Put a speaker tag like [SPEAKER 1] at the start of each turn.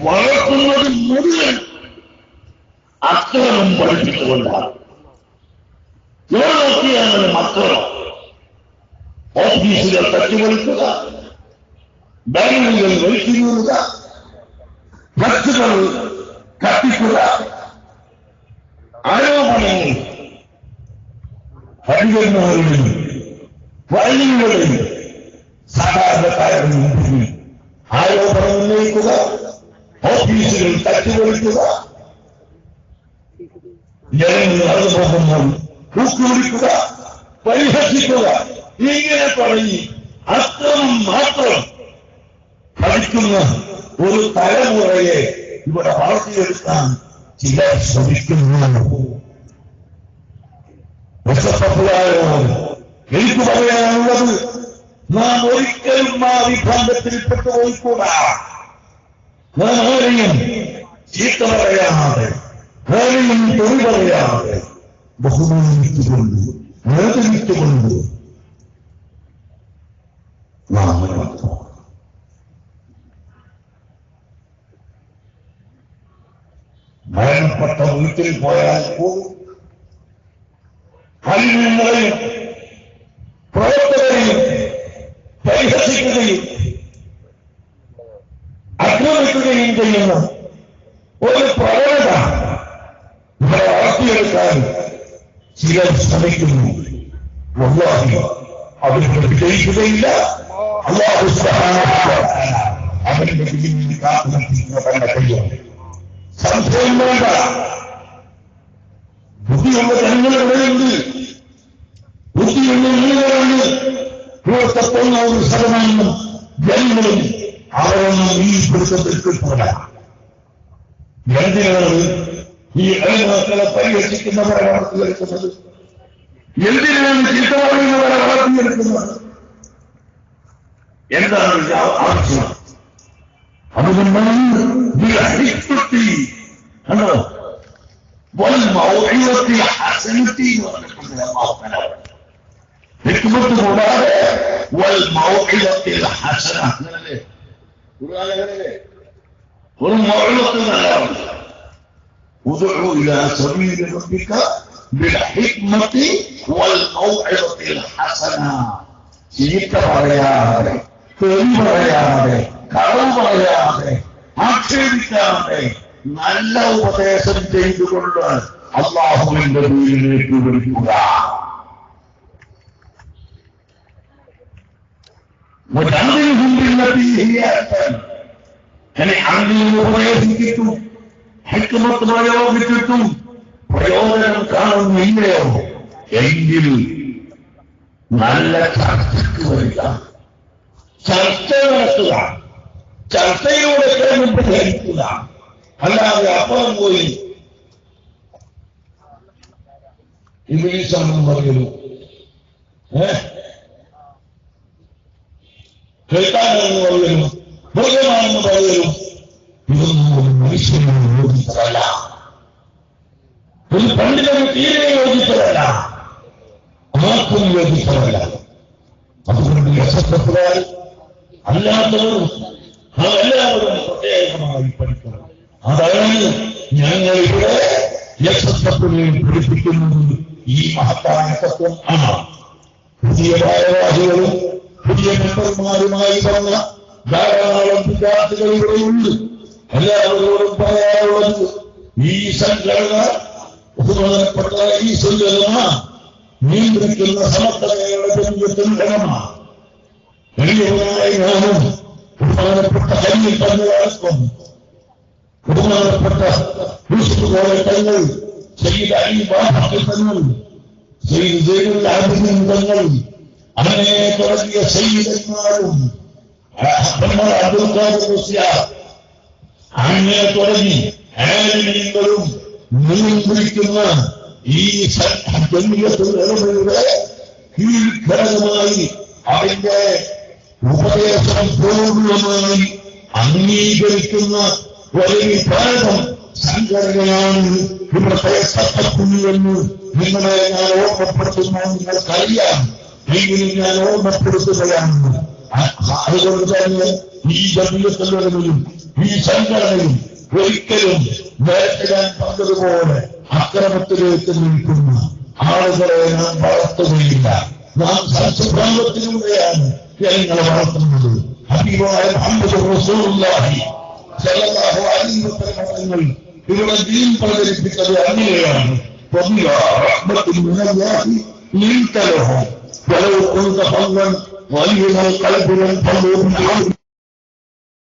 [SPEAKER 1] വളർത്തുന്നത് മുഴുവൻ അക്രമം പഠിപ്പിച്ചുകൊണ്ടാണ്. ഇവിടെ നോക്കിയാണ് മക്കളോ ഓഫീസുകൾ തട്ടിവെളുക്കുക, ബാങ്കുകൾ വലിച്ചുകൂടുക, ബസ്സുകൾ കത്തിക്കുക, ആരോപണങ്ങൾ പണ്ഡിതന്മാരുടെയും വൈദികരുടെയും സാധാരണക്കാരുടെ മുമ്പിൽ ആരോപണം ഉന്നയിക്കുക, ഓഫീസുകൾ തട്ടിവെളുക്കുക, ജനങ്ങൾ നടന്നു പോകുമ്പോൾ കൂക്കുവിളിക്കുക, പരിഹസിക്കുക, ഇങ്ങനെ തുടങ്ങി അക്രമം മാത്രം പഠിക്കുന്ന ഒരു തലമുറയെ ഇവിടെ വളർത്തിയെടുക്കാൻ ചിലർ ശ്രമിക്കുന്നു. എനിക്ക് പറയാനുള്ളത്, നാം ഒരിക്കലും ആ വിഭാഗത്തിൽ പെട്ടുപോയിക്കൂടാ. നാം ആരെയും ചീത്ത പറയാതെ, ആരെയും തൊഴിൽ പറയാതെ ബഹുമാനിച്ചുകൊണ്ട് ആദരിച്ചുകൊണ്ട് നാം മുന്നോട്ട് പോകണം. മരണപ്പെട്ട വീട്ടിൽ പോയാൽ പോലും അലിങ്ങളെയും പ്രവർത്തകരെയും പരിഹസിക്കുകയും ആക്രമിക്കുകയും ചെയ്യുന്ന ഒരു പ്രവണത ഇവിടെ വളർത്തിയെടുക്കാൻ ചിലർ ശ്രമിക്കുന്നു. വല്ലാഹി അവർക്ക് വിജയിക്കുകയില്ല. അല്ലാഹു സുബ്ഹാനഹു വ തആല അവരുടെ വിജയം കാത്തുനിർത്തുക തന്നെ കഴിയും. സംശയം വേണ്ട. ബുദ്ധിയുള്ള ജനങ്ങളുണ്ട്, ബുദ്ധിയുള്ള ജനങ്ങളുണ്ട്. 99% ജനങ്ങളും അവരൊന്നും ഈ പിടുത്തത്തിൽ കിട്ടില്ല. എന്തിനാണ് ഈ അയൽവാസികളെ പരിഹസിക്കുന്നവരെ വളർത്തിയെടുക്കുന്നത്? എന്തിനാണ് ചീത്ത പറയുന്നവരെ വളർത്തിയെടുക്കുന്നത്? എന്താണ് ആവശ്യം? അതുകൊണ്ടാണ് കണ്ടോ വൽമൗഇദത്തിൽ ഹസനത്തി എന്ന് പറഞ്ഞിട്ടുണ്ട്. ഹിക്മത്ത് കൂടാതെ വൽമൗഇദത്തിൽ ഹസന അങ്ങനല്ലേ ഒരു മൗഇദത്ത് നല്ലതാണ്. ഉദ്ഉ ഇലാ സബീലി റബ്ബിക ബിൽഹിക്മത്തി വൽമൗഇദത്തിൽ ഹസന. ചീത്ത പറയാതെ, തെറി പറയാതെ, കളവ് പറയാതെ, ആക്ഷേപിക്കാതെ നല്ല ഉപദേശം ചെയ്തുകൊണ്ട് അല്ലാഹുവിന്റെ ദീനിലേക്ക് വിളിക്കുക. ഉപദേശിച്ചിട്ടും ഹിക്മത്ത് പ്രയോഗിച്ചിട്ടും പ്രയോജനം കാണുന്നില്ലയോ എങ്കിൽ നല്ല ചർച്ചയ്ക്ക് വരിക, ചർച്ച നടത്തുക, ചർച്ചയിലൂടെ കേൾപ്പ് ധരിക്കുക. അല്ലാതെ അപ്പുറം പോയി ഇംഗ്ലീഷാണെന്ന് പറയുന്നു, കേൾക്കാനെന്ന് പറയുന്നു, മൃഗമാണെന്ന് പറയുന്നു. ഇതൊന്നും മനുഷ്യന് യോജിച്ചതല്ല, ഒരു പണ്ഡിതന് തീരെ യോജിച്ചതല്ല, ആർക്കും യോജിച്ചതല്ല. അതുകൊണ്ട് യശസ്വരായി അല്ലാത്തവരും എല്ലാവരും പ്രത്യേകമായി പഠിക്കണം. അതാണ് ഞങ്ങൾ ഇവിടെ യശസ്വത്തിനെ പഠിപ്പിക്കുന്നത്. ഈ മഹത്തായ തത്വം ആണ്. പുതിയ ഭാരവാഹികളും പുതിയ മെമ്പർമാരുമായി വന്ന ധാരാളം വിദ്യാർത്ഥികൾ ഇവിടെയുണ്ട്. എല്ലാവരോടും പറയാനുള്ളത്, ഈ സംഘടന ബഹുമാനപ്പെട്ട ഈ സംഘടന നിയന്ത്രിക്കുന്ന സമർത്ഥതയുടെ സംഘടനമാണ്. വലിയവരായ ഞാനും ബഹുമാനപ്പെട്ട ഹരിയിൽ തങ്ങളടക്കം ബഹുമാനപ്പെട്ട യൂസുഫുകളെ തങ്ങൾ, സയ്യിദ് അലി ബാഫഖി തങ്ങൾ, സയ്യിദ് സൈനുൽ ആബിദീൻ തങ്ങൾ, അങ്ങനെ തുടങ്ങിയ സയ്യിദന്മാരും അബ്ദുൽ ഖാദിർ മുസ്ലിയാർ അങ്ങനെ തുടങ്ങി ആലിമീങ്ങളും നിയന്ത്രിക്കുന്ന ഈ ജംഇയ്യത്തുൽ കീഴ്ഘടകമായി അതിന്റെ ഉപദേശം പൂർണ്ണമായി അംഗീകരിക്കുന്ന ഒരു വിഭാഗം സംഘടനയാണ് ഇവിടുത്തെ സത്തക്കുന്നിയെന്ന് നിങ്ങളെ ഞാൻ ഓർമ്മപ്പെടുത്തുന്ന നിങ്ങൾക്കറിയാം. എങ്കിലും ഞാൻ ഓർമ്മപ്പെടുത്തുകയാണ്. അതുകൊണ്ട് തന്നെ ഈ ജമീയത്തുലമയും ഈ സംഘടനയും ഒരിക്കലും നേരത്തെ ഞാൻ പറഞ്ഞതുപോലെ അക്രമത്തിലേക്ക് നിൽക്കുന്ന ആളുകളെ നാം വളർത്തുകയില്ല. നാം സൽസ്വഭാവത്തിലൂടെയാണ് ജനങ്ങളെ വളർത്തുന്നത്. ഹബീബായ മുഹമ്മദ് റസൂലുള്ളാഹി സ്വല്ലല്ലാഹു അലൈഹി വസല്ലം ഇവിടെ ദീൻ പ്രചരിപ്പിച്ചത് അങ്ങനെയാണ്. റഹ്മത്തുൻ മിനല്ലാഹി ലിൻത ലഹും വലൗ കുൻത ഫളൻ വലിയ കൽബിൻ ഫളൂൻ